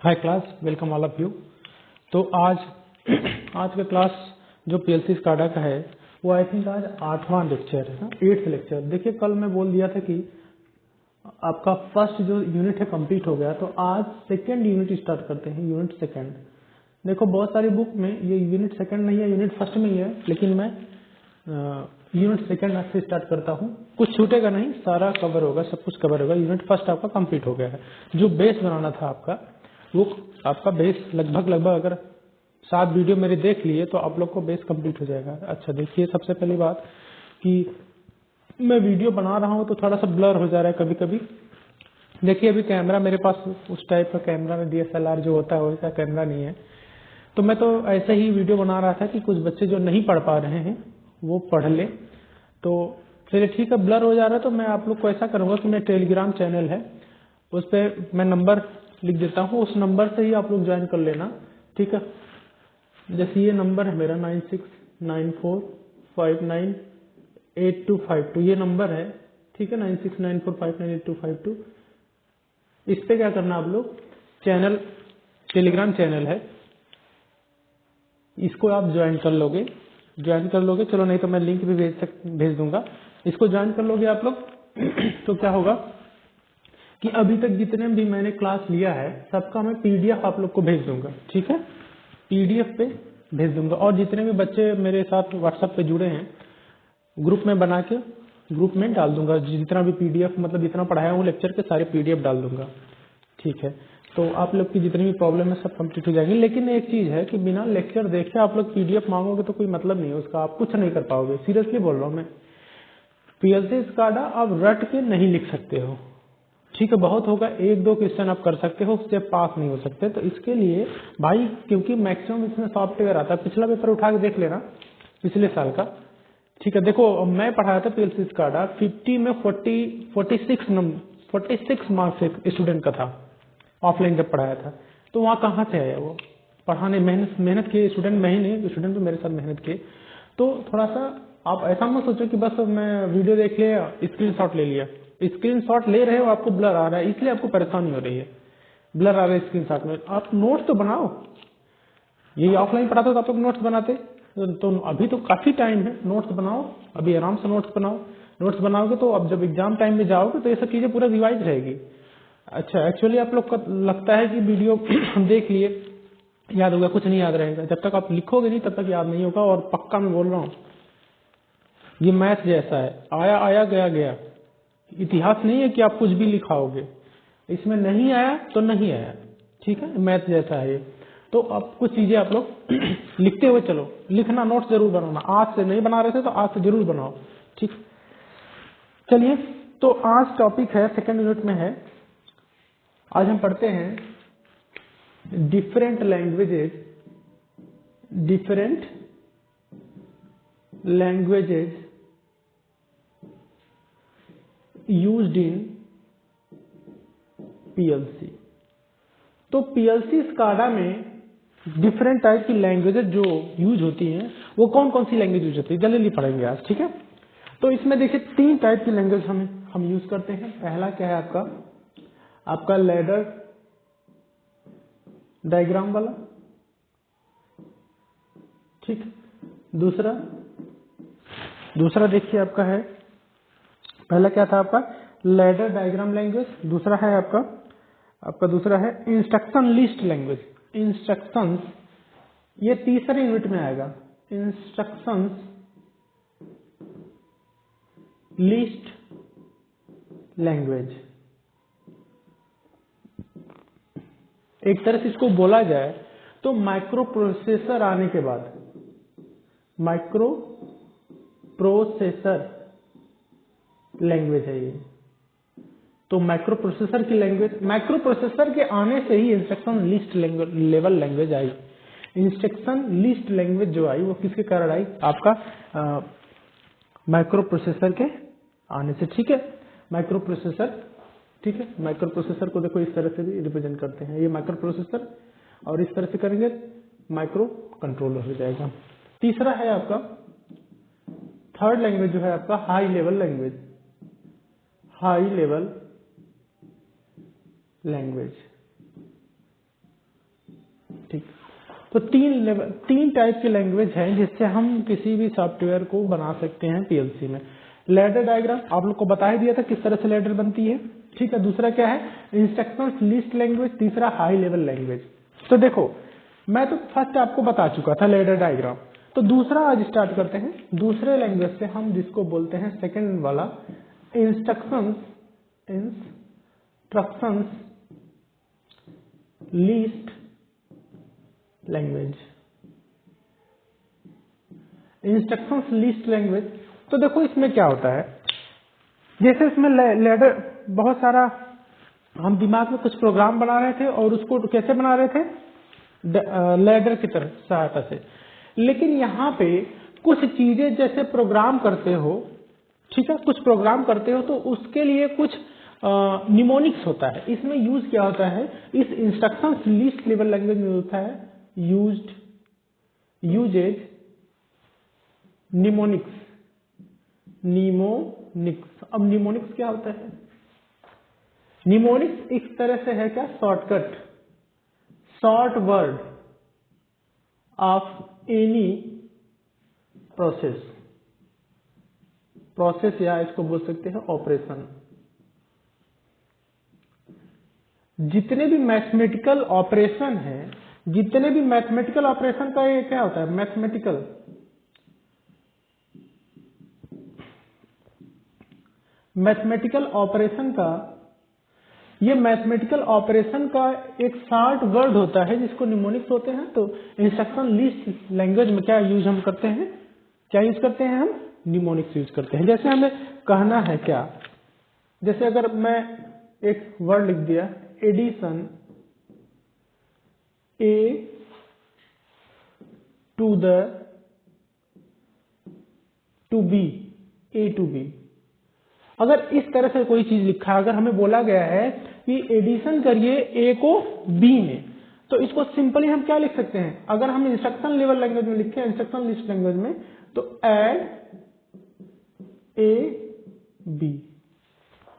Hi class, welcome all of you. तो आज का क्लास जो पीएलसी स्काडा का है वो आई थिंक आज 8वां लेक्चर है, 8th लेक्चर। देखिए कल मैं बोल दिया था कि आपका फर्स्ट जो यूनिट है कंप्लीट हो गया, तो आज सेकंड यूनिट स्टार्ट करते हैं, यूनिट सेकंड। देखो बहुत सारी बुक में ये यूनिट सेकंड नहीं है, यूनिट फर्स्ट में ही है, लेकिन मैं यूनिट सेकंड आज से स्टार्ट करता हूँ। कुछ छूटेगा नहीं, सारा कवर होगा, सब कुछ कवर होगा। यूनिट फर्स्ट आपका कंप्लीट हो गया है। जो बेस बनाना था आपका, वो आपका बेस लगभग अगर 7 वीडियो मेरे देख लिए तो आप लोग को बेस कंप्लीट हो जाएगा। अच्छा देखिए, सबसे पहली बात कि मैं वीडियो बना रहा हूँ तो थोड़ा सा ब्लर हो जा रहा है कभी कभी। देखिए अभी कैमरा मेरे पास उस टाइप का कैमरा में DSLR जो होता है वैसा कैमरा नहीं है, तो मैं तो ऐसे ही वीडियो बना रहा था कि कुछ बच्चे जो नहीं पढ़ पा रहे हैं वो पढ़ ले। तो चलिए ठीक है, ब्लर हो जा रहा है तो मैं आप लोग को ऐसा करूंगा कि मैं टेलीग्राम चैनल है उस पर मैं नंबर लिख देता हूँ, उस नंबर से ही आप लोग ज्वाइन कर लेना, ठीक है। जैसे ये नंबर है मेरा 9694598252, ये नंबर है, ठीक है, 9694598252। इस पे क्या करना आप लोग, चैनल टेलीग्राम चैनल है, इसको आप ज्वाइन कर लोगे, चलो नहीं तो मैं लिंक भी भेज दूंगा। इसको ज्वाइन कर लोगे आप लोग तो क्या होगा कि अभी तक जितने भी मैंने क्लास लिया है सबका मैं PDF आप लोग को भेज दूंगा, ठीक है, PDF पे भेज दूंगा। और जितने भी बच्चे मेरे साथ WhatsApp पे जुड़े हैं ग्रुप में बना के ग्रुप में डाल दूंगा, जितना भी PDF मतलब जितना पढ़ाया हूँ लेक्चर के सारे PDF डाल दूंगा, ठीक है। तो आप लोग की जितनी भी प्रॉब्लम है सब कंप्लीट हो जाएंगी। लेकिन एक चीज है कि बिना लेक्चर देखे आप लोग PDF मांगोगे तो कोई मतलब नहीं है उसका, आप कुछ नहीं कर पाओगे। सीरियसली बोल रहा हूँ मैं, पीएलसी स्काडा आप रट के नहीं लिख सकते हो, ठीक है। बहुत होगा 1-2 क्वेश्चन आप कर सकते हो, उससे पास नहीं हो सकते। तो इसके लिए भाई, क्योंकि मैक्सिमम इसमें सॉफ्टवेयर आता है, पिछला पेपर उठा के देख लेना पिछले साल का, ठीक है। देखो मैं पढ़ाया था पीएलसी स्काडा, 50 में 46 मार्क्स एक स्टूडेंट का था, ऑफलाइन जब पढ़ाया था। तो वहाँ कहाँ से आया वो पढ़ाने, मेहनत किए स्टूडेंट, मैं ही नहीं, स्टूडेंट तो मेरे साथ मेहनत किए। तो थोड़ा सा आप ऐसा मत सोचो कि बस मैं वीडियो देख लिया स्क्रीनशॉट ले लिया। स्क्रीनशॉट ले रहे हो, आपको ब्लर आ रहा है इसलिए आपको परेशानी हो रही है, ब्लर आ रहा है स्क्रीनशॉट में। आप नोट्स तो बनाओ, यही ऑफलाइन पढ़ाते तो आप लोग नोट्स बनाते। तो अभी तो काफी टाइम है, नोट्स बनाओ, अभी आराम से नोट्स बनाओ। नोट्स बनाओगे तो अब जब एग्जाम टाइम में जाओगे तो ये सब चीजें पूरा रिवाइज रहेगी। अच्छा, एक्चुअली आप लोग को लगता है कि वीडियो हम देख लिए याद होगा, कुछ नहीं याद रहेगा। जब तक आप लिखोगे नहीं तब तक याद नहीं होगा। और पक्का मैं बोल रहा हूँ, ये मैथ जैसा है, आया आया गया गया। इतिहास नहीं है कि आप कुछ भी लिखाओगे, इसमें नहीं आया तो नहीं आया, ठीक है, मैथ जैसा है ये। तो अब कुछ चीजें आप लोग लिखते हुए चलो, लिखना, नोट्स जरूर बनाना। आज से नहीं बना रहे थे तो आज से जरूर बनाओ, ठीक। चलिए, तो आज टॉपिक है, सेकेंड यूनिट में है, आज हम पढ़ते हैं different languages used in PLC. तो पीएलसी स्काडा में डिफरेंट टाइप की लैंग्वेजेज जो यूज होती हैं, वो कौन कौन सी लैंग्वेज यूज होती है जल्दी पढ़ेंगे आज, ठीक है। तो इसमें देखिए 3 टाइप की लैंग्वेज हम यूज करते हैं। पहला क्या है आपका लैडर डायग्राम वाला, ठीक। दूसरा देखिए आपका है, पहला क्या था आपका लैडर डायग्राम लैंग्वेज, दूसरा है आपका दूसरा है इंस्ट्रक्शन लिस्ट लैंग्वेज। इंस्ट्रक्शंस, ये तीसरे यूनिट में आएगा, इंस्ट्रक्शंस लिस्ट लैंग्वेज। एक तरह से इसको बोला जाए तो माइक्रो प्रोसेसर आने के बाद, माइक्रो प्रोसेसर लैंग्वेज है ये। तो माइक्रो प्रोसेसर की लैंग्वेज, माइक्रो प्रोसेसर के आने से ही इंस्ट्रक्शन लिस्ट लेवल लैंग्वेज आई। इंस्ट्रक्शन लिस्ट लैंग्वेज जो आई वो किसके कारण आई, आपका माइक्रो प्रोसेसर के आने से, ठीक है। माइक्रो प्रोसेसर, ठीक है, माइक्रो प्रोसेसर को देखो इस तरह से भी रिप्रेजेंट करते हैं, ये माइक्रो प्रोसेसर, और इस तरह से करेंगे माइक्रो कंट्रोलर हो जाएगा। तीसरा है आपका, थर्ड लैंग्वेज जो है आपका high level language, high level language. तो तीन टाइप की लैंग्वेज है जिससे हम किसी भी सॉफ्टवेयर को बना सकते हैं पीएलसी में। लैडर डायग्राम आप लोग को बता ही दिया था किस तरह से लैडर बनती है, ठीक है। दूसरा क्या है, इंस्ट्रक्शंस लिस्ट लैंग्वेज। तीसरा हाई लेवल लैंग्वेज। तो देखो मैं तो फर्स्ट आपको बता चुका था लैडर डायग्राम, तो दूसरा आज स्टार्ट करते हैं दूसरे लैंग्वेज से, हम जिसको बोलते हैं सेकंड वाला instructions list language. Instructions list language. तो देखो इसमें क्या होता है, जैसे इसमें लैडर बहुत सारा हम दिमाग में कुछ प्रोग्राम बना रहे थे और उसको कैसे बना रहे थे, लैडर की तरह सहायता से। लेकिन यहाँ पे कुछ चीजें जैसे प्रोग्राम करते हो, ठीक है, कुछ प्रोग्राम करते हो तो उसके लिए कुछ निमोनिक्स होता है। इसमें यूज क्या होता है, इस इंस्ट्रक्शंस लिस्ट लेवल लैंग्वेज में होता है यूजेज निमोनिक्स। अब निमोनिक्स क्या होता है, निमोनिक्स एक तरह से है क्या, shortcut, short word of any process या इसको बोल सकते हैं ऑपरेशन। जितने भी मैथमेटिकल ऑपरेशन है, जितने भी मैथमेटिकल ऑपरेशन का ये क्या होता है, मैथमेटिकल ऑपरेशन का, ये मैथमेटिकल ऑपरेशन का एक शॉर्ट वर्ड होता है जिसको निमोनिक्स होते हैं। तो इंस्ट्रक्शन लिस्ट लैंग्वेज में क्या यूज हम करते हैं, क्या यूज करते हैं हम, निमोनिक्स यूज करते हैं। जैसे हमें कहना है क्या, जैसे अगर मैं एक वर्ड लिख दिया एडिशन ए टू बी, अगर इस तरह से कोई चीज लिखा, अगर हमें बोला गया है कि एडिशन करिए ए को बी में, तो इसको सिंपली हम क्या लिख सकते हैं, अगर हम इंस्ट्रक्शन लेवल लैंग्वेज में लिखे, इंस्ट्रक्शन लिस्ट लैंग्वेज में, तो add A B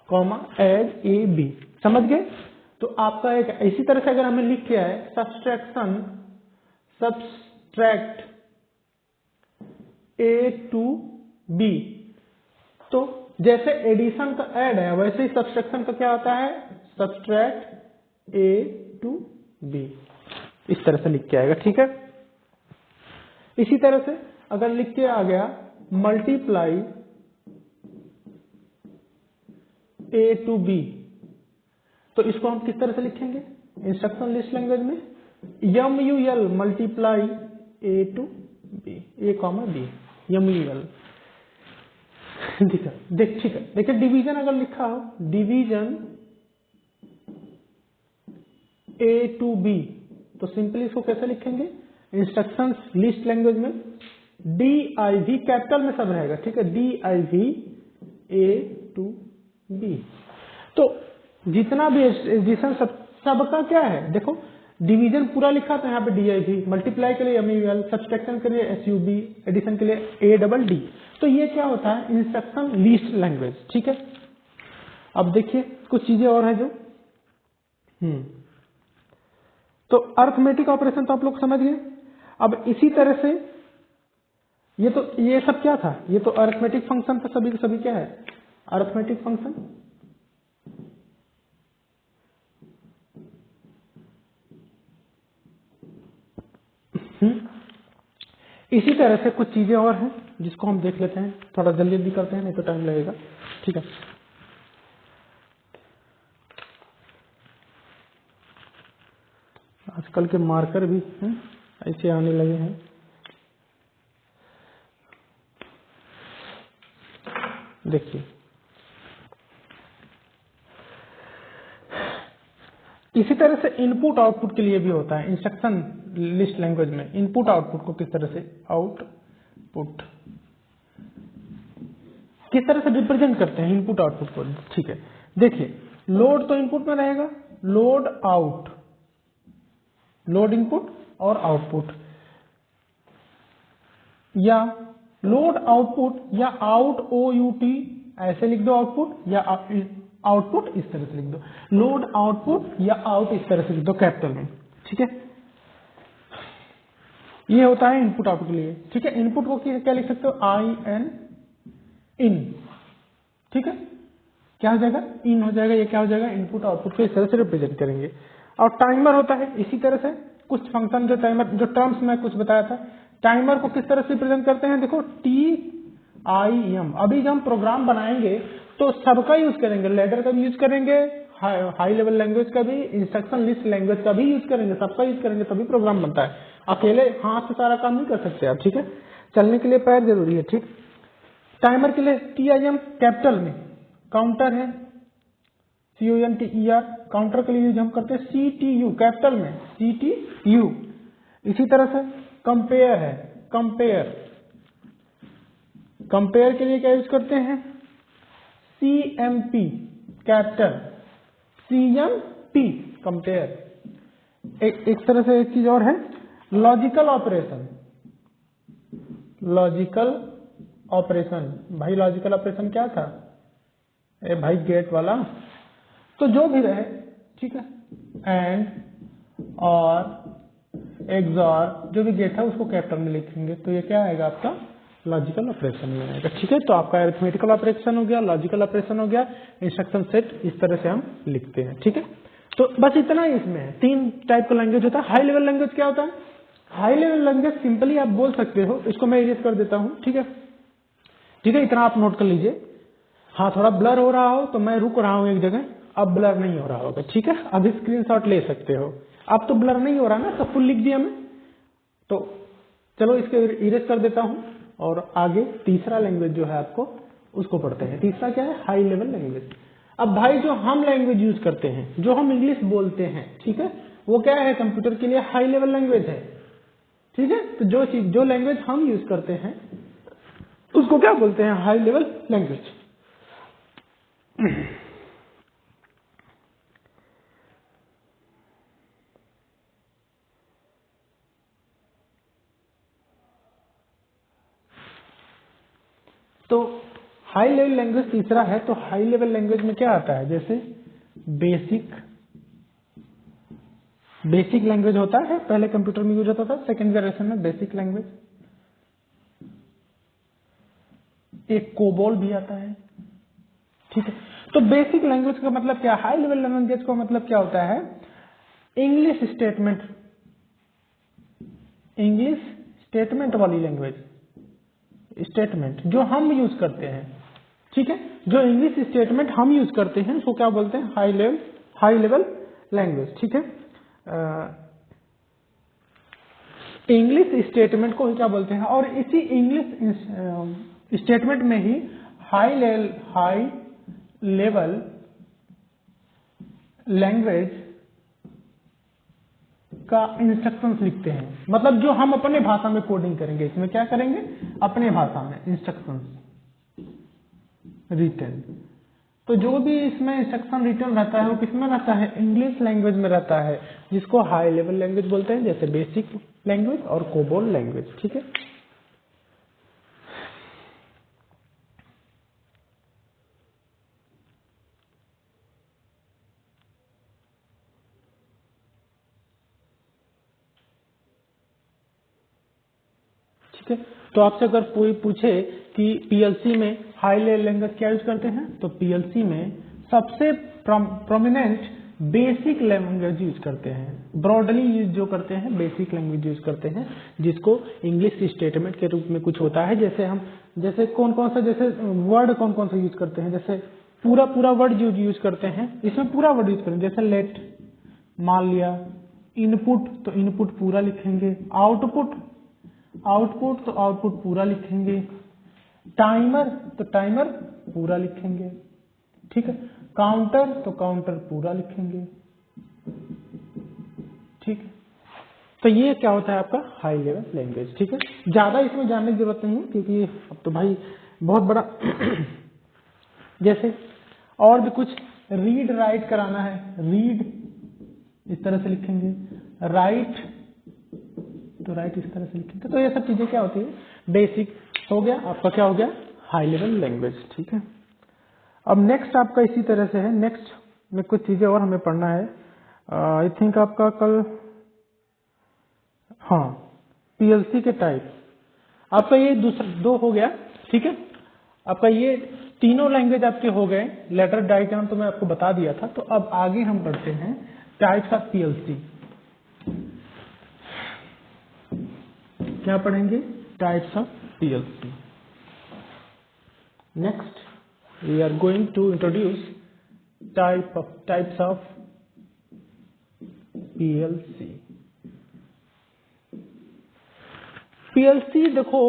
comma add A B, समझ गए। तो आपका एक इसी तरह से अगर हमें लिख के आए सब्सट्रैक्ट ए टू बी, तो जैसे एडिशन का ऐड है वैसे ही सब्सट्रैक्शन का क्या होता है, सब्सट्रैक्ट ए टू बी, इस तरह से लिख के आएगा, ठीक है। इसी तरह से अगर लिख के आ गया मल्टीप्लाई ए टू बी, तो इसको हम किस तरह से लिखेंगे इंस्ट्रक्शन लिस्ट लैंग्वेज में, MUL multiply A to B, A comma B, MUL। देख ठीक है, देखिए डिवीजन अगर लिखा हो, डिवीजन ए टू बी, तो सिंपली इसको कैसे लिखेंगे इंस्ट्रक्शंस लिस्ट लैंग्वेज में, DIV कैपिटल में सब रहेगा, ठीक है, DIV ए टू बी। तो जितना भी एडिशन सबका क्या है, देखो डिवीजन पूरा लिखा था यहाँ पे DIV, मल्टीप्लाई के लिए MUL, सब्सट्रैक्शन के लिए SUB, एडिशन के लिए ADD। तो ये क्या होता है इंस्ट्रक्शन लिस्ट लैंग्वेज, ठीक है। अब देखिए कुछ चीजें और है जो तो अर्थमेटिक ऑपरेशन तो आप लोग समझ गए। अब इसी तरह से ये सब क्या था, ये तो अर्थमेटिक फंक्शन था, सभी के सभी क्या है अर्थमेटिक फंक्शन। इसी तरह से कुछ चीजें और हैं जिसको हम देख लेते हैं, थोड़ा जल्दी जल्दी करते हैं नहीं तो टाइम लगेगा, ठीक है। आजकल के मार्कर भी ऐसे आने लगे हैं। देखिए इसी तरह से इनपुट आउटपुट के लिए भी होता है इंस्ट्रक्शन लिस्ट लैंग्वेज में। इनपुट आउटपुट को किस तरह से आउटपुट किस तरह से रिप्रेजेंट करते हैं इनपुट आउटपुट को, ठीक है। देखिए लोड तो इनपुट में रहेगा, लोड आउट, लोड इनपुट और आउटपुट, या लोड आउटपुट या आउट OUT ऐसे लिख दो आउटपुट, या आउटपुट इस तरह से लिख दो, लोड आउटपुट या आउट इस तरह से लिख दो कैपिटल में, ठीक है। ये होता है इनपुट आउटपुट के लिए, ठीक है। इनपुट को क्या लिख सकते हो, IN इन, ठीक है। क्या हो जाएगा, इन हो जाएगा। ये क्या हो जाएगा, इनपुट आउटपुट को इस तरह से रिप्रेजेंट करेंगे। और टाइमर होता है इसी तरह से, कुछ फंक्शन जो टाइमर जो टर्म्स में कुछ बताया था, टाइमर को किस तरह से रिप्रेजेंट करते हैं, देखो TIM। अभी जब हम प्रोग्राम बनाएंगे तो सबका यूज करेंगे, लेडर का भी यूज करेंगे, हाई लेवल लैंग्वेज का भी, इंस्ट्रक्शन लिस्ट लैंग्वेज का भी यूज करेंगे, सबका यूज करेंगे तभी प्रोग्राम बनता है। अकेले हाथ से सारा काम नहीं कर सकते आप, ठीक है। चलने के लिए पैर जरूरी है, ठीक। टाइमर के लिए TIM कैपिटल में, काउंटर है COUNTER, काउंटर के लिए यूज हम करते हैं CTU कैपिटल में, CTU। इसी तरह से कंपेयर है, कंपेयर के लिए क्या यूज करते हैं, CMP कैपिटल, CMP कंपेयर। एक तरह से एक चीज और है, लॉजिकल ऑपरेशन, भाई लॉजिकल ऑपरेशन क्या था, भाई गेट वाला, तो जो भी रहे, ठीक है, एंड और एक्सॉर जो भी गेट है उसको कैपिटल में लिखेंगे, तो ये क्या आएगा आपका लॉजिकल ऑपरेशन में आएगा, ठीक है। तो आपका अरिथमेटिकल ऑपरेशन हो गया, लॉजिकल ऑपरेशन हो गया, इंस्ट्रक्शन सेट, इस तरह से हम लिखते हैं, ठीक है। तो बस इतना ही इसमें है, 3 टाइप का लैंग्वेज होता है। हाई लेवल लैंग्वेज क्या होता है, हाई लेवल लैंग्वेज सिंपली आप बोल सकते हो, इसको मैं इरेज कर देता हूँ, ठीक है, इतना आप नोट कर लीजिए। हाँ, थोड़ा ब्लर हो रहा हो तो मैं रुक रहा हूँ एक जगह, अब ब्लर नहीं हो रहा होगा, ठीक है। अब स्क्रीनशॉट ले सकते हो, अब तो ब्लर नहीं हो रहा ना, सब फुल लिख दिया मैं, तो चलो इसके इरेज कर देता हूँ और आगे तीसरा लैंग्वेज जो है आपको उसको पढ़ते हैं। तीसरा क्या है, हाई लेवल लैंग्वेज। अब भाई जो हम लैंग्वेज यूज करते हैं, जो हम इंग्लिश बोलते हैं, ठीक है, वो क्या है, कंप्यूटर के लिए हाई लेवल लैंग्वेज है, ठीक है। तो जो लैंग्वेज हम यूज करते हैं उसको क्या बोलते हैं, हाई लेवल लैंग्वेज। तो हाई लेवल लैंग्वेज तीसरा है। तो हाई लेवल लैंग्वेज में क्या आता है, जैसे बेसिक लैंग्वेज होता है, पहले कंप्यूटर में यूज होता था, सेकेंड जनरेशन में बेसिक लैंग्वेज। एक कोबोल भी आता है, ठीक है। तो बेसिक लैंग्वेज का मतलब क्या, हाई लेवल लैंग्वेज का मतलब क्या होता है, इंग्लिश स्टेटमेंट वाली लैंग्वेज, स्टेटमेंट जो हम यूज करते हैं, ठीक है, जो इंग्लिश स्टेटमेंट हम यूज करते हैं उसको क्या बोलते हैं, हाई लेवल लैंग्वेज, ठीक है। इंग्लिश स्टेटमेंट को क्या बोलते हैं, और इसी इंग्लिश स्टेटमेंट में ही हाई लेवल लैंग्वेज का इंस्ट्रक्शंस लिखते हैं, मतलब जो हम अपने भाषा में कोडिंग करेंगे, इसमें क्या करेंगे, अपने भाषा में इंस्ट्रक्शंस रिटर्न। तो जो भी इसमें इंस्ट्रक्शन रिटर्न रहता है वो किसमें रहता है, इंग्लिश लैंग्वेज में रहता है, जिसको हाई लेवल लैंग्वेज बोलते हैं, जैसे बेसिक लैंग्वेज और कोबोल लैंग्वेज, ठीक है। ठीक है, तो आपसे अगर कोई पूछे कि पीएलसी में हाई लेवल लैंग्वेज क्या यूज करते हैं, तो पीएलसी में सबसे प्रोमिनेंट बेसिक लैंग्वेज यूज करते हैं, ब्रॉडली यूज जो करते हैं बेसिक लैंग्वेज यूज करते हैं, जिसको इंग्लिश स्टेटमेंट के रूप में कुछ होता है। जैसे कौन कौन सा, जैसे वर्ड कौन कौन सा यूज करते हैं, जैसे पूरा वर्ड यूज करते हैं, इसमें पूरा वर्ड यूज करते हैं, जैसे लेट मान लिया, इनपुट तो इनपुट पूरा लिखेंगे, आउटपुट तो आउटपुट पूरा लिखेंगे, टाइमर तो टाइमर पूरा लिखेंगे, ठीक है, काउंटर तो काउंटर पूरा लिखेंगे, ठीक है। तो ये क्या होता है आपका हाई लेवल लैंग्वेज, ठीक है। ज्यादा इसमें जानने की जरूरत नहीं है क्योंकि अब तो भाई बहुत बड़ा जैसे और भी कुछ रीड राइट कराना है, रीड इस तरह से लिखेंगे, राइट तो राइट इस तरह से लिखेंगे। तो ये सब चीजें क्या होती है, बेसिक हो गया आपका, क्या हो गया हाई लेवल लैंग्वेज, ठीक है। अब नेक्स्ट आपका इसी तरह से है, नेक्स्ट में कुछ चीजें और हमें पढ़ना है। आई थिंक आपका कल, हाँ, पीएलसी के टाइप। आपका ये दूसरा 2 हो गया, ठीक है। आपका ये तीनों लैंग्वेज आपके हो गए। लेटर डायग्राम तो मैं आपको बता दिया था। तो अब आगे हम बढ़ते हैं टाइप्स ऑफ पीएलसी। क्या पढ़ेंगे? Types of PLC. Next we are going to introduce types of PLC. PLC देखो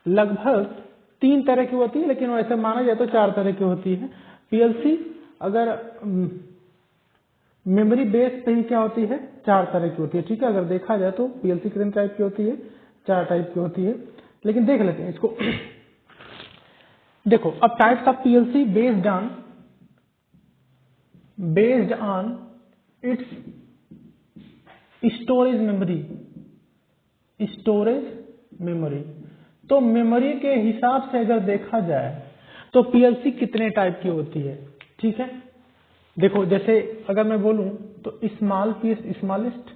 लगभग 3 तरह की होती है, लेकिन वैसे माना जाए तो 4 तरह की होती है। पीएलसी अगर मेमोरी बेस पे ही क्या होती है, 4 तरह की होती है, ठीक है। अगर देखा जाए तो पीएलसी कितने टाइप की होती है? 4 टाइप की होती है। लेकिन देख लेते हैं इसको। देखो अब types of PLC based on it's storage memory. तो मेमोरी के हिसाब से अगर देखा जाए तो पीएलसी कितने टाइप की होती है, ठीक है। देखो जैसे अगर मैं बोलूं तो स्मॉलेस्ट,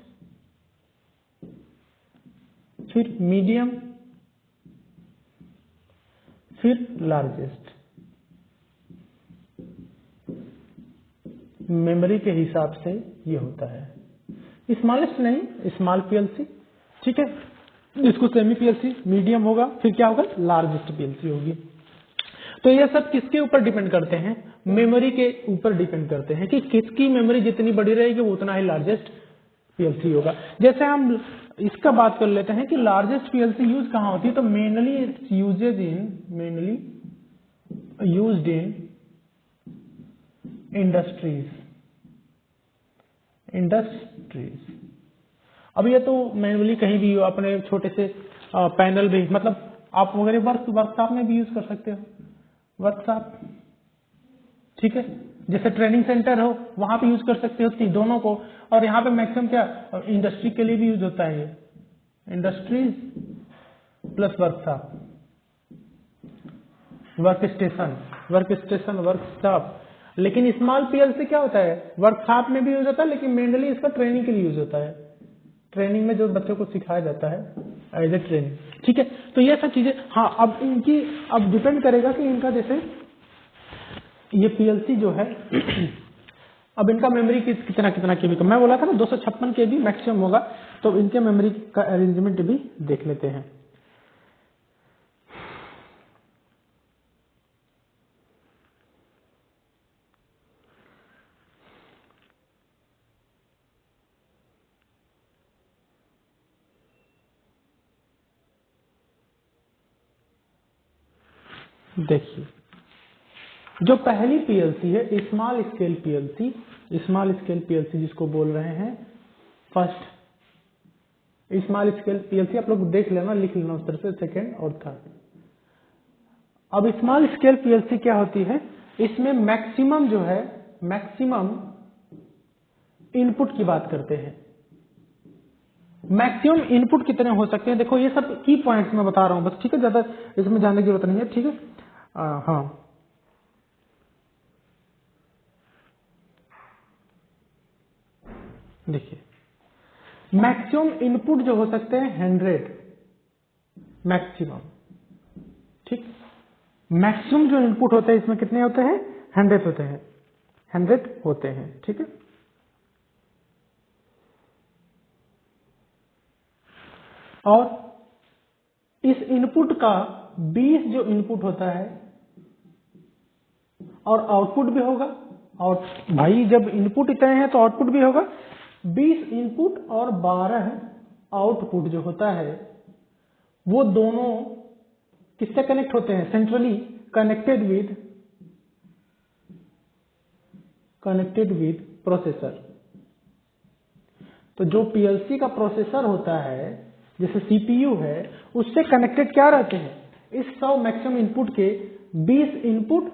फिर मीडियम, फिर लार्जेस्ट। मेमोरी के हिसाब से ये होता है। स्मॉलेस्ट नहीं, स्मॉल पीएलसी, ठीक है। इसको सेमी पीएलसी, मीडियम होगा, फिर क्या होगा? लार्जेस्ट पीएलसी होगी। तो ये सब किसके ऊपर डिपेंड करते हैं? मेमोरी के ऊपर डिपेंड करते हैं कि किसकी मेमोरी जितनी बड़ी रहेगी वो उतना ही लार्जेस्ट पीएलसी होगा। जैसे हम इसका बात कर लेते हैं कि लार्जेस्ट पीएलसी यूज कहाँ होती है, तो mainly it's used in industries. अब ये तो मैनुअली कहीं भी हो, अपने छोटे से पैनल भी, मतलब आप वगैरह वर्कशॉप में भी यूज कर सकते हो, वर्कशॉप, ठीक है। जैसे ट्रेनिंग सेंटर हो वहां पे यूज कर सकते हो दोनों को। और यहाँ पे मैक्सिमम क्या इंडस्ट्री के लिए भी यूज होता है, ये इंडस्ट्रीज प्लस वर्कशॉप, वर्कशॉप। लेकिन स्मॉल पीएलसी क्या होता है? वर्कशॉप में भी यूज होता है, लेकिन मेनली इसका ट्रेनिंग के लिए यूज होता है। ट्रेनिंग में जो बच्चों को सिखाया जाता है एज ए ट्रेनिंग, ठीक है। तो ये सब चीजें, हाँ अब इनकी अब डिपेंड करेगा कि इनका जैसे ये पीएलसी जो है अब इनका मेमोरी कितना केबी का, मैं बोला था ना 256 केबी मैक्सिमम होगा। तो इनके मेमोरी का अरेंजमेंट भी देख लेते हैं। देखिए जो पहली पीएलसी है स्मॉल स्केल पीएलसी जिसको बोल रहे हैं फर्स्ट स्मॉल स्केल पीएलसी, आप लोग देख लेना, लिख लेना उस तरह से, सेकेंड और थर्ड। अब स्मॉल स्केल पीएलसी क्या होती है? इसमें मैक्सिमम जो है, मैक्सिमम इनपुट की बात करते हैं। मैक्सिमम इनपुट कितने हो सकते हैं? देखो ये सब की पॉइंट्स मैं बता रहा हूं बस, ठीक है, ज्यादा इसमें जानने की जरूरत नहीं है, ठीक है। हाँ देखिए मैक्सिमम इनपुट जो हो सकते हैं 100 मैक्सिमम, ठीक। मैक्सिमम जो इनपुट होते हैं इसमें कितने होते हैं? 100 होते हैं, 100 होते हैं, ठीक है। और इस इनपुट का 20 जो इनपुट होता है और आउटपुट भी होगा, और भाई जब इनपुट इतने हैं तो आउटपुट भी होगा। 20 इनपुट और 12 आउटपुट जो होता है वो दोनों किससे कनेक्ट होते हैं? Centrally connected with processor. तो जो पीएलसी का प्रोसेसर होता है जैसे सीपीयू है, उससे कनेक्टेड क्या रहते हैं? इस 100 मैक्सिमम इनपुट के 20 इनपुट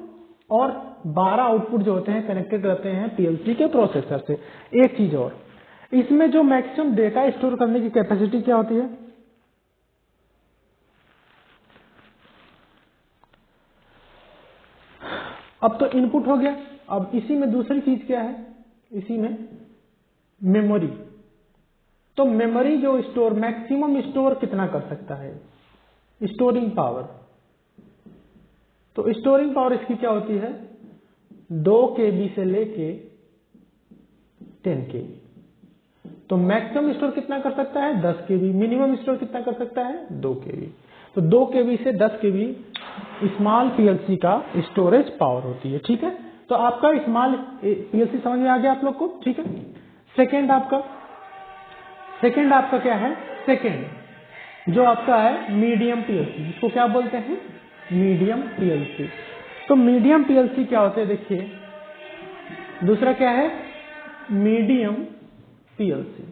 और 12 आउटपुट जो होते हैं कनेक्टेड रहते हैं पीएलसी के प्रोसेसर से। एक चीज और, इसमें जो मैक्सिमम डेटा स्टोर करने की कैपेसिटी क्या होती है? अब तो इनपुट हो गया, अब इसी में दूसरी चीज क्या है? इसी में मेमोरी। तो मेमोरी जो स्टोर मैक्सिमम स्टोर कितना कर सकता है, स्टोरिंग पावर। तो स्टोरिंग पावर इसकी क्या होती है, 2 KB से लेके 10 KB। तो मैक्सिमम स्टोर कितना कर सकता है, 10 KB। मिनिमम स्टोर कितना कर सकता है, 2 KB। तो 2 KB से 10 KB स्मॉल पीएलसी का स्टोरेज पावर होती है। ठीक है, तो आपका स्मॉल पीएलसी समझ में आ गया आप लोग को। ठीक है, सेकेंड आपका क्या है, सेकेंड जो आपका है मीडियम पीएलसी, जिसको क्या बोलते हैं, मीडियम पीएलसी। तो मीडियम पीएलसी क्या होते हैं, देखिए दूसरा क्या है, मीडियम पीएलसी।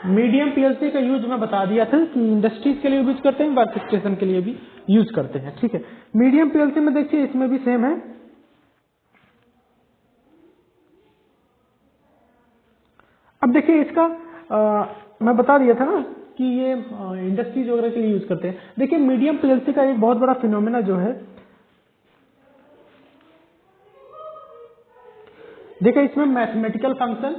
मीडियम पीएलसी का यूज मैं बता दिया था कि इंडस्ट्रीज के लिए यूज करते हैं, वर्क स्टेशन के लिए भी यूज करते हैं। ठीक है, मीडियम पीएलसी में देखिए इसमें भी सेम है। अब देखिए इसका मैं बता दिया था ना कि ये इंडस्ट्रीज वगैरह के लिए यूज करते हैं। देखिए मीडियम पीएलसी का एक बहुत बड़ा फिनोमेना जो है, देखिए इसमें मैथमेटिकल फंक्शन,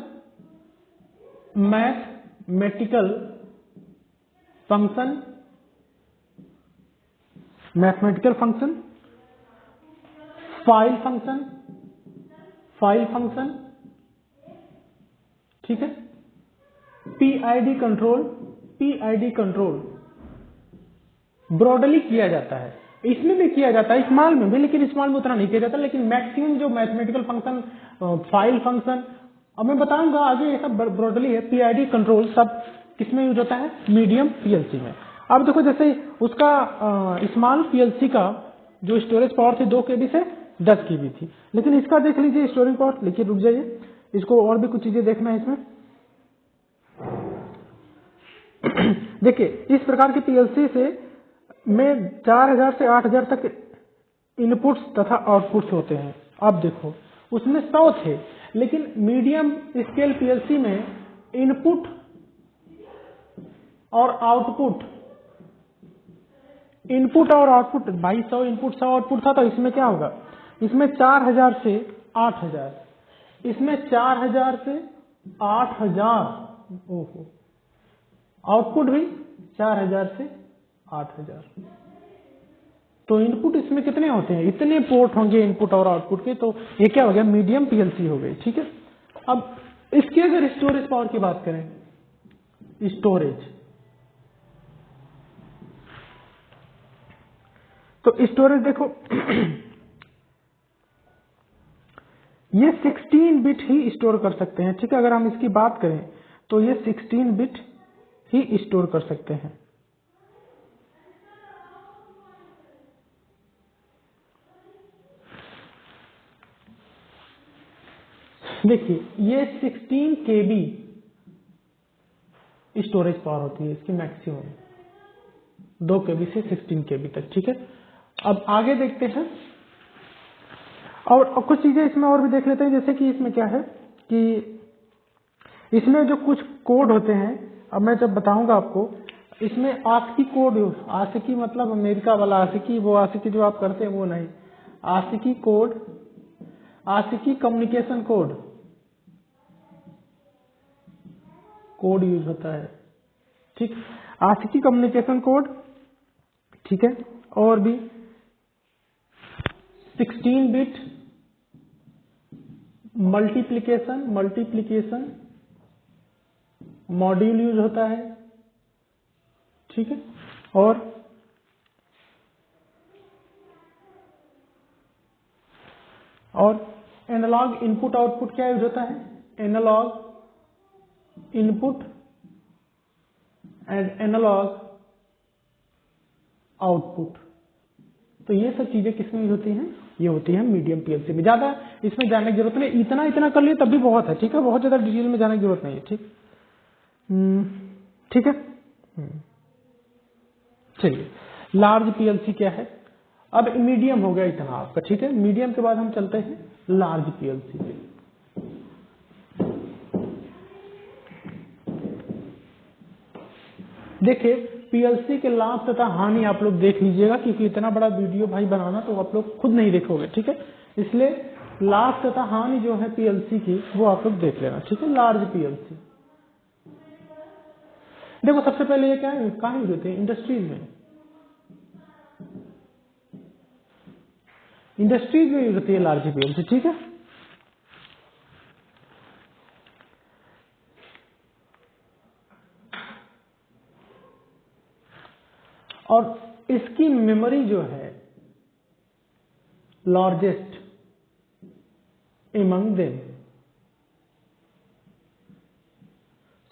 फाइल फंक्शन, ठीक है, पीआईडी कंट्रोल ब्रॉडली किया जाता है। इसमें भी किया जाता है, स्मॉल में भी, लेकिन स्मॉल में उतना नहीं किया जाता। लेकिन मैक्सिमम जो मैथमेटिकल फंक्शन, फाइल फंक्शन, अब मैं बताऊंगा आगे, ये सब ब्रॉडली है। पीआईडी कंट्रोल सब किसमें यूज होता है, मीडियम पीएलसी में। अब देखो जैसे उसका स्मॉल पीएलसी का जो स्टोरेज पावर थी 2 KB से 10 KB थी, लेकिन इसका देख लीजिए स्टोरेज पावर। लिखिए, रुक जाइए, इसको और भी कुछ चीजें देखना है इसमें। देखिए इस प्रकार की पीएलसी से में 4000 से 8000 तक इनपुट्स तथा आउटपुट्स होते हैं। अब देखो उसमें 100 थे, लेकिन मीडियम स्केल पीएलसी में इनपुट और आउटपुट भाई 100 इनपुट 100 आउटपुट था। तो इसमें क्या होगा, इसमें 4000 से 8000, इसमें 4000 से 8000, ओहो, आउटपुट भी 4000 से 8000। तो इनपुट इसमें कितने होते हैं, इतने पोर्ट होंगे इनपुट और आउटपुट के। तो ये क्या हो गया, मीडियम पीएलसी हो गई। ठीक है, अब इसकी अगर स्टोरेज पावर की बात करें, स्टोरेज, तो स्टोरेज देखो ये 16 बिट ही स्टोर कर सकते हैं। ठीक है, अगर हम इसकी बात करें तो ये 16 बिट ही स्टोर कर सकते हैं। देखिए ये 16 KB स्टोरेज पावर होती है इसकी मैक्सिमम, 2 KB से 16 KB तक। ठीक है, अब आगे देखते हैं और कुछ चीजें इसमें और भी देख लेते हैं। जैसे कि इसमें क्या है कि इसमें जो कुछ कोड होते हैं, अब मैं जब बताऊंगा आपको, इसमें ASCII कोड, ASCII मतलब अमेरिका वाला ASCII, वो ASCII जो आप करते हैं वो नहीं, ASCII code, ASCII communication code use होता है। ठीक, ASCII कम्युनिकेशन कोड। ठीक है, और भी 16 बिट मल्टीप्लिकेशन मॉड्यूल यूज होता है। ठीक है, और एनालॉग इनपुट आउटपुट क्या यूज होता है, analog input and analog output. तो ये सब चीजें किसमें यूज होती हैं, ये होती है मीडियम पीएलसी में। ज्यादा इसमें जाने की जरूरत नहीं, इतना कर लिए तब भी बहुत है। ठीक है, बहुत ज्यादा डिटेल में जाने की जरूरत नहीं है। ठीक है, चलिए लार्ज पीएलसी क्या है। अब मीडियम हो गया इतना आपका। ठीक है, मीडियम के बाद हम चलते हैं लार्ज पीएलसी पे। देखिए पीएलसी के लाभ तथा हानि आप लोग देख लीजिएगा, क्योंकि इतना बड़ा वीडियो भाई बनाना तो आप लोग खुद नहीं देखोगे। ठीक है, इसलिए लाभ तथा हानि जो है पीएलसी की वो आप लोग देख लेना। ठीक है, लार्ज पीएलसी, देखो सबसे पहले ये क्या है, कहाँ यूज होते हैं, इंडस्ट्रीज में, इंडस्ट्रीज में यूज होती है लार्ज पीएलसी, ठीक है। और इसकी मेमोरी जो है लार्जेस्ट एमंग देम,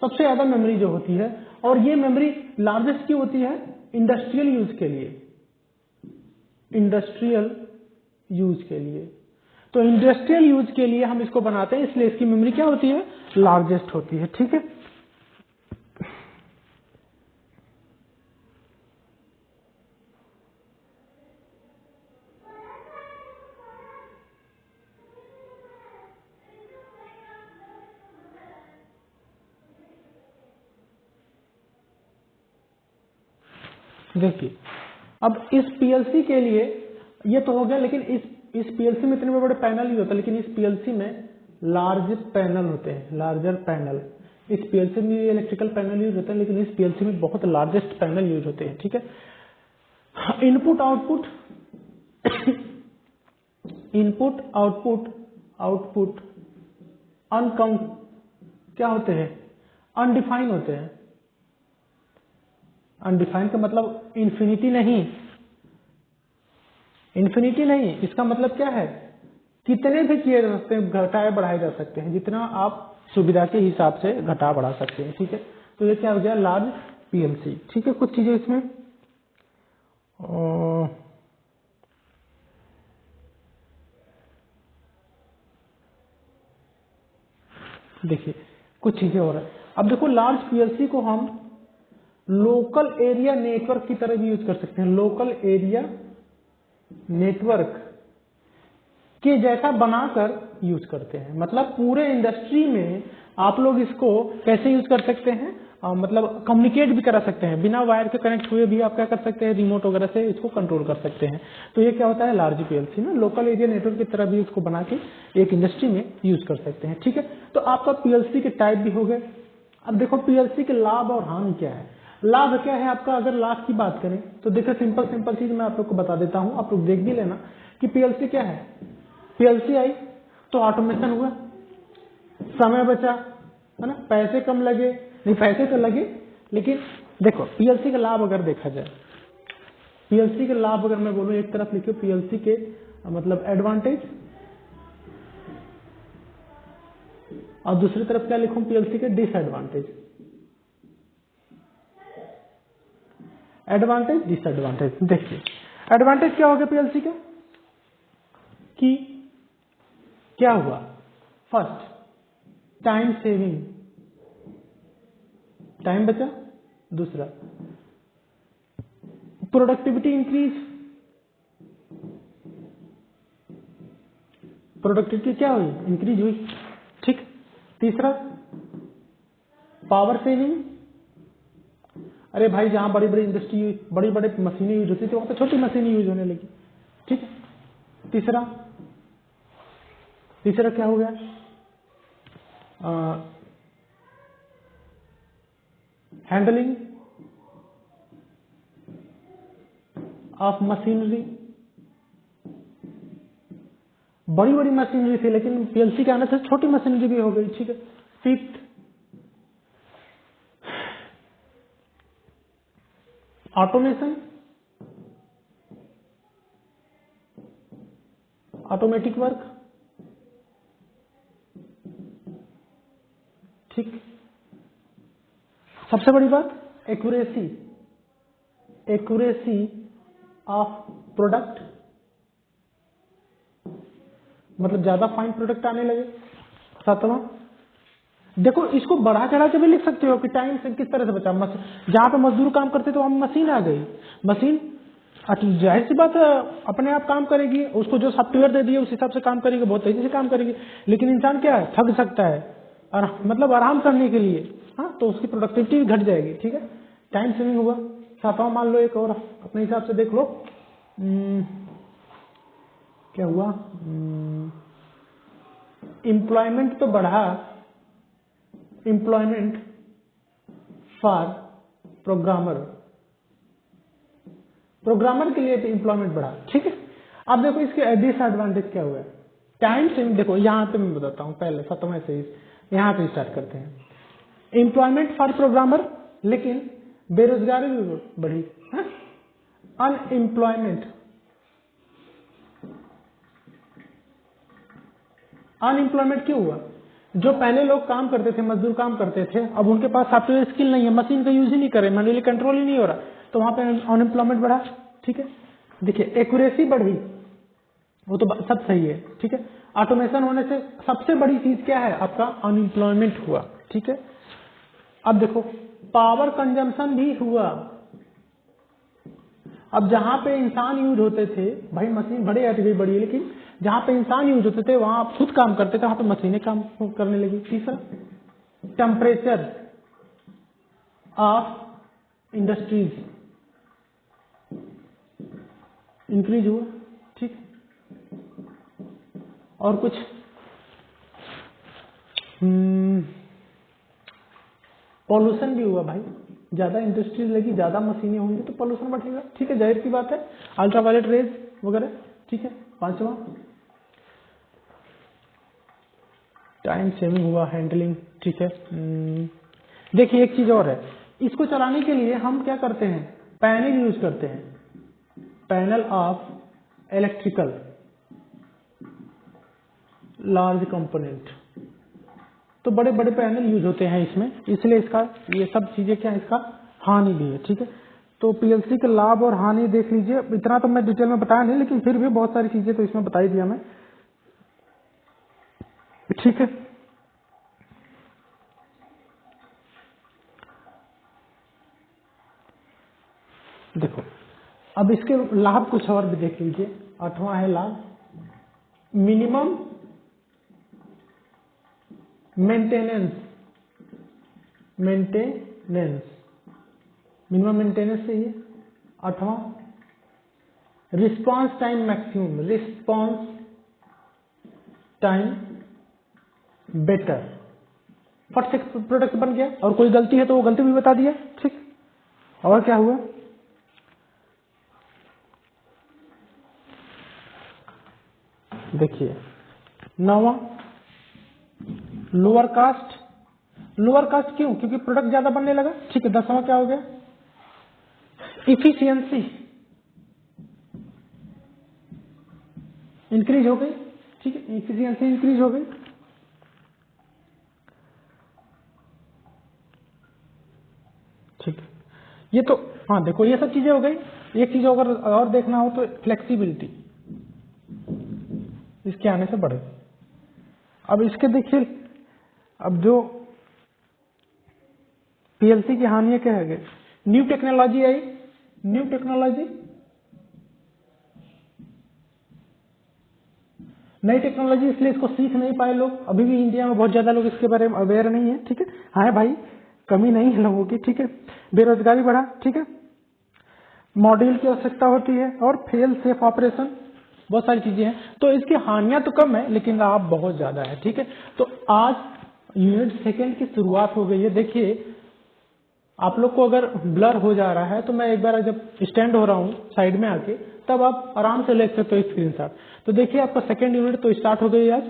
सबसे ज्यादा मेमोरी जो होती है, और ये मेमोरी लार्जेस्ट की होती है इंडस्ट्रियल यूज के लिए, इंडस्ट्रियल यूज के लिए। तो इंडस्ट्रियल यूज के लिए हम इसको बनाते हैं, इसलिए इसकी मेमोरी क्या होती है, लार्जेस्ट होती है, ठीक है। देखिए अब इस पीएलसी के लिए ये तो हो गया, लेकिन इस पीएलसी में इतने बड़े पैनल यूज होते हैं, लेकिन इस पीएलसी में लार्ज पैनल होते हैं, लार्जर पैनल। इस पीएलसी में इलेक्ट्रिकल पैनल यूज होते हैं, लेकिन इस पीएलसी में बहुत लार्जेस्ट पैनल यूज होते हैं, ठीक है। Input output input output uncount क्या होते हैं, अनडिफाइन होते हैं। अनडिफाइंड का मतलब इंफिनिटी नहीं, इंफिनिटी नहीं, इसका मतलब क्या है, कितने भी किए जा सकते हैं, घटाए बढ़ाए जा सकते हैं, जितना आप सुविधा के हिसाब से घटा बढ़ा सकते हैं, ठीक है। तो ये क्या हो गया, लार्ज पीएलसी, ठीक है। कुछ चीजें इसमें देखिए कुछ चीजें और है। अब देखो लार्ज पीएलसी को हम लोकल एरिया नेटवर्क की तरह भी यूज कर सकते हैं, लोकल एरिया नेटवर्क के जैसा बनाकर यूज करते हैं। मतलब पूरे इंडस्ट्री में आप लोग इसको कैसे यूज कर सकते हैं, मतलब कम्युनिकेट भी करा सकते हैं, बिना वायर के कनेक्ट हुए भी आप क्या कर सकते हैं, रिमोट वगैरह से इसको कंट्रोल कर सकते हैं। तो ये क्या होता है, लार्ज पीएलसी में लोकल एरिया नेटवर्क की तरह भी इसको बना के एक इंडस्ट्री में यूज कर सकते हैं, ठीक है। तो आपका पीएलसी के टाइप भी हो गए। अब देखो पीएलसी के लाभ और हानि क्या है। लाभ क्या है आपका, अगर लाभ की बात करें तो देखो सिंपल चीज मैं आप लोग को बता देता हूं, आप लोग देख भी लेना कि पीएलसी क्या है। पीएलसी आई तो ऑटोमेशन हुआ, समय बचा, है ना, पैसे कम लगे, नहीं पैसे तो लगे, लेकिन देखो पीएलसी का लाभ अगर देखा जाए, पीएलसी के लाभ अगर मैं बोलूं, एक तरफ लिखियो पीएलसी के मतलब एडवांटेज, और दूसरी तरफ क्या लिखूं, पीएलसी के डिसएडवांटेज। एडवांटेज डिसएडवांटेज, देखिए एडवांटेज क्या हो गया पीएलसी का, कि क्या हुआ, फर्स्ट टाइम सेविंग, टाइम बचा, दूसरा प्रोडक्टिविटी इंक्रीज, प्रोडक्टिविटी क्या हुई, इंक्रीज हुई, ठीक। तीसरा पावर सेविंग, अरे भाई जहां बड़ी बड़ी इंडस्ट्री, बड़ी बड़ी मशीनें यूज होती थी वहां पे छोटी मशीनें यूज होने लगी, ठीक। तीसरा क्या हो गया, हैंडलिंग ऑफ मशीनरी, बड़ी बड़ी मशीनरी थी लेकिन पीएलसी के आने से छोटी मशीनरी भी हो गई, ठीक है। फिफ्थ ऑटोमेशन, ऑटोमेटिक वर्क, ठीक। सबसे बड़ी बात एक्यूरेसी, एक्यूरेसी ऑफ प्रोडक्ट, मतलब ज्यादा फाइन प्रोडक्ट आने लगे। सातवां देखो इसको बढ़ा चढ़ा के भी लिख सकते हो कि टाइम से किस तरह से बचा, जहां पे मजदूर काम करते तो हम मशीन आ गई, मशीन जाहिर सी बात है अपने आप काम करेगी, उसको जो सॉफ्टवेयर दे दिए उस हिसाब से काम करेगी, बहुत तेजी से काम करेगी। लेकिन इंसान क्या है, थक सकता है, और मतलब आराम करने के लिए, हाँ, तो उसकी प्रोडक्टिविटी भी घट जाएगी, ठीक है। टाइम सेविंग हुआ। सातवां मान लो एक और अपने हिसाब से देख लो, क्या हुआ, एम्प्लॉयमेंट तो बढ़ा, एम्प्लॉयमेंट फॉर प्रोग्रामर के लिए एम्प्लॉयमेंट बढ़ा। ठीक है, अब देखो इसके डिसएडवांटेज क्या हुआ है। टाइम सेविंग देखो, यहाँ पे मैं बताता हूँ, पहले 7वें से यहाँ पे स्टार्ट करते हैं। एम्प्लॉयमेंट फॉर प्रोग्रामर, लेकिन बेरोजगारी भी बढ़ी। अनएम्प्लॉयमेंट क्यों हुआ? जो पहले लोग काम करते थे, मजदूर काम करते थे, अब उनके पास सॉफ्टवेयर स्किल नहीं है, मशीन का यूज ही नहीं करे, मैन्युअली कंट्रोल ही नहीं हो रहा, तो वहां पे अनएम्प्लॉयमेंट बढ़ा। ठीक है, देखिए एक्यूरेसी बढ़ी, वो तो सब सही है। ठीक है, ऑटोमेशन होने से सबसे बड़ी चीज क्या है, आपका अनएम्प्लॉयमेंट हुआ। ठीक है, अब देखो पावर कंजम्पशन भी हुआ। अब जहां पे इंसान यूज होते थे, भाई मशीन बड़े आती गई बड़ी है, लेकिन जहां पे इंसान यूज होते थे वहां आप खुद काम करते थे, वहां पे मशीनें काम करने लगी। तीसरा, टेम्परेचर ऑफ इंडस्ट्रीज इंक्रीज हुआ। ठीक, और कुछ पॉल्यूशन भी हुआ भाई, ज्यादा इंडस्ट्रीज लगी, ज्यादा मशीनें होंगी तो पॉल्यूशन बढ़ेगा। ठीक है, जाहिर सी बात है, अल्ट्रावायलेट रेज वगैरह। ठीक है, 5वां टाइम सेविंग हुआ, हैंडलिंग। ठीक है, देखिए एक चीज और है, इसको चलाने के लिए हम क्या करते हैं, पैनल यूज करते हैं, panel of electrical large component, तो बड़े बड़े पैनल यूज होते हैं इसमें, इसलिए इसका ये सब चीजें क्या है, इसका हानि भी है। ठीक है, तो पीएलसी के लाभ और हानि देख लीजिए, इतना तो मैं डिटेल में बताया नहीं, लेकिन फिर भी बहुत सारी चीजें तो इसमें बता ही दिया मैं। ठीक है, देखो अब इसके लाभ कुछ और भी देख लीजिए। 8वां है लाभ, मिनिमम मेंटेनेंस, मिनिमम मेंटेनेंस चाहिए। 8वां, response time maximum, response time better, फट से प्रोडक्ट बन गया, और कोई गलती है तो वो गलती भी बता दिया। ठीक, और क्या हुआ, देखिए 9वां, लोअर कास्ट। लोअर कास्ट क्यों, क्योंकि प्रोडक्ट ज्यादा बनने लगा। ठीक है, 10वां क्या हो गया, इफिशियंसी इंक्रीज हो गई। ठीक है, इफिशियंसी इंक्रीज हो गई। ठीक है, ये तो हाँ देखो ये सब चीजें हो गई। एक चीज अगर और देखना हो तो फ्लेक्सिबिलिटी इसके आने से बढ़े। अब इसके देखिए, अब जो पीएलसी की हानियां क्या है, न्यू टेक्नोलॉजी आई, न्यू टेक्नोलॉजी, नई टेक्नोलॉजी, इसलिए इसको सीख नहीं पाए लोग। अभी भी इंडिया में बहुत ज्यादा लोग इसके बारे में अवेयर नहीं है। ठीक है, हाँ भाई कमी नहीं है लोगों की। ठीक है, बेरोजगारी बढ़ा। ठीक है, मॉड्यूल की आवश्यकता होती है, और फेल सेफ ऑपरेशन, बहुत सारी चीजें हैं। तो इसकी हानियां तो कम है, लेकिन लाभ बहुत ज्यादा है। ठीक है, तो आज यूनिट सेकेंड की शुरुआत हो गई है। देखिए आप लोग को अगर ब्लर हो जा रहा है तो मैं एक बार जब स्टैंड हो रहा हूँ साइड में आके, तब आप आराम से ले सकते हो स्क्रीनशॉट। तो देखिए आपका सेकेंड यूनिट तो स्टार्ट हो गई आज।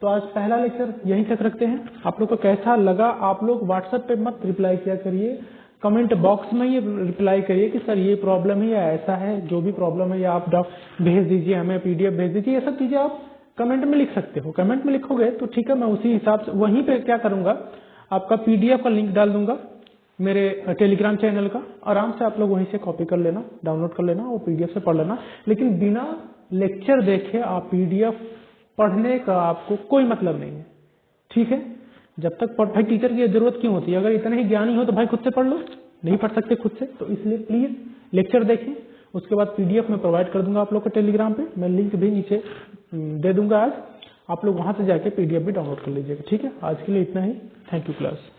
तो आज पहला लेक्चर यहीं तक रखते हैं। आप लोग को कैसा लगा, आप लोग व्हाट्सएप पे मत रिप्लाई किया करिए, कमेंट बॉक्स में ही रिप्लाई करिए कि सर ये प्रॉब्लम है या ऐसा है, जो भी प्रॉब्लम है, या आप भेज दीजिए हमें, पीडीएफ भेज दीजिए, ये सब चीजें आप कमेंट में लिख सकते हो। कमेंट में लिखोगे तो ठीक है, मैं उसी हिसाब से वहीं पे क्या करूंगा, आपका पीडीएफ का लिंक डाल दूंगा मेरे टेलीग्राम चैनल का, आराम से आप लोग वहीं से कॉपी कर लेना, डाउनलोड कर लेना, वो पीडीएफ से पढ़ लेना। लेकिन बिना लेक्चर देखे आप पीडीएफ पढ़ने का आपको कोई मतलब नहीं है। ठीक है, जब तक भाई टीचर की जरूरत क्यों होती है, अगर इतने ही ज्ञानी हो तो भाई खुद से पढ़ लो, नहीं पढ़ सकते खुद से, तो इसलिए प्लीज लेक्चर देखें। उसके बाद पीडीएफ में प्रोवाइड कर दूंगा आप लोग को टेलीग्राम पे, मैं लिंक भी नीचे दे दूंगा आज, आप लोग वहां से जाके पीडीएफ भी डाउनलोड कर लीजिएगा। ठीक है, आज के लिए इतना ही। Thank you class.